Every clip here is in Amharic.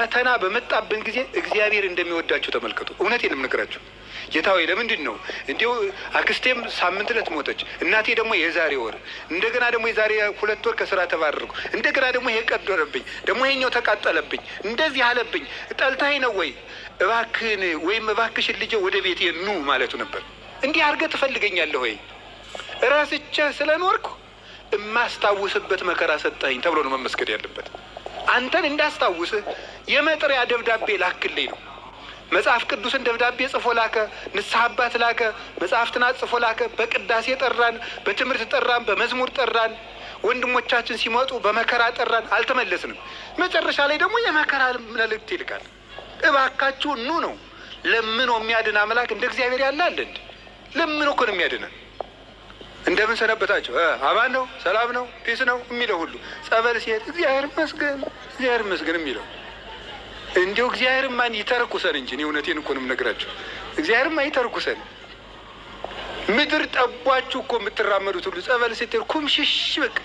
ፈተና በመጣብን ጊዜ እግዚአብሔር እንደሚወዳቸው ተመልከቱ። እውነቴን የምነግራችሁ ጌታ ሆይ ለምንድን ነው እንዲሁ አክስቴም ሳምንት ዕለት ሞተች፣ እናቴ ደግሞ የዛሬ ወር፣ እንደገና ደግሞ የዛሬ 2 ወር ከስራ ተባረርኩ፣ እንደገና ደግሞ ይሄ ቀደረብኝ፣ ደግሞ ይሄኛው ተቃጠለብኝ፣ እንደዚህ አለብኝ፣ ጠልታኝ ነው ወይ እባክህን ወይም እባክሽን ልጄ ወደ ቤቴ ኑ ማለቱ ነበር። እንዲህ አድርገህ ትፈልገኛለህ ወይ ራስቼ ስለኖርኩ የማስታውስበት መከራ ሰጠኝ ተብሎ ነው መመስገድ ያለበት። አንተን እንዳስታውስህ የመጥሪያ ደብዳቤ ላክልኝ ነው። መጽሐፍ ቅዱስን ደብዳቤ ጽፎ ላከ፣ ንስሐ አባት ላከ፣ መጽሐፍትን ጽፎ ላከ፣ በቅዳሴ ጠራን፣ በትምህርት ጠራን፣ በመዝሙር ጠራን፣ ወንድሞቻችን ሲመጡ በመከራ ጠራን፣ አልተመለስንም። መጨረሻ ላይ ደግሞ የመከራ መልእክት ይልካል። እባካችሁ ኑ ነው። ለምኖ የሚያድን አምላክ እንደ እግዚአብሔር ያለ አለ እንዴ? ለምኖ እኮ ነው የሚያድነን። እንደምን ሰነበታቸው? አማን ነው፣ ሰላም ነው፣ ፒስ ነው የሚለው ሁሉ ጸበል ሲሄድ እግዚአብሔር ይመስገን፣ እግዚአብሔር ይመስገን የሚለው እንዲሁ እግዚአብሔርማ ይተርኩሰን እንጂ እኔ እውነቴን እኮ ነው የምነግራቸው። እግዚአብሔርማ ይተርኩሰን። ምድር ጠቧችሁ እኮ የምትራመዱት ሁሉ ጸበል ስትሄድ ኩምሽሽ በቃ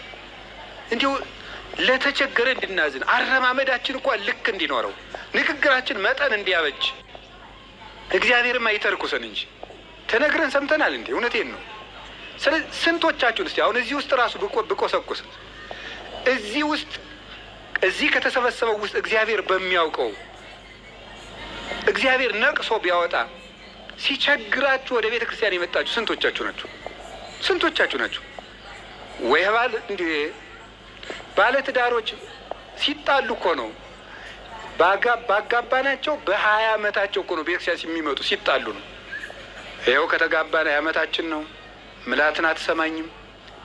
እንዲሁ ለተቸገረ እንድናዝን አረማመዳችን እኮ ልክ እንዲኖረው ንግግራችን መጠን እንዲያበጅ እግዚአብሔርማ ይተርኩሰን እንጂ ተነግረን ሰምተናል እንዴ? እውነቴን ነው። ስለዚህ ስንቶቻችሁን እስቲ አሁን እዚህ ውስጥ ራሱ ብቆሰቁስ እዚህ ውስጥ እዚህ ከተሰበሰበው ውስጥ እግዚአብሔር በሚያውቀው እግዚአብሔር ነቅሶ ቢያወጣ ሲቸግራችሁ ወደ ቤተ ክርስቲያን የመጣችሁ ስንቶቻችሁ ናችሁ? ስንቶቻችሁ ናችሁ? ወይ ባል እንዴ ባለ ትዳሮች ሲጣሉ እኮ ነው ባጋባናቸው በ20 ዓመታቸው እኮ ነው ቤተክርስቲያን የሚመጡ ሲጣሉ ነው። ይኸው ከተጋባን 20 ዓመታችን ነው። ምላትን አትሰማኝም፣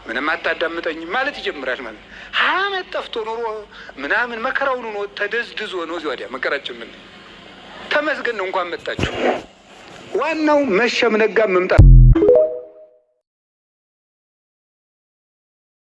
ምንም አታዳምጠኝም ማለት ይጀምራል። ማለት 20 ዓመት ጠፍቶ ኖሮ ምናምን መከራውን ነው ተደዝድዞ ነው እዚህ ወዲያ መከራችን ምን ተመስገን ነው እንኳን መጣችሁ። ዋናው መሸም ነጋ መምጣት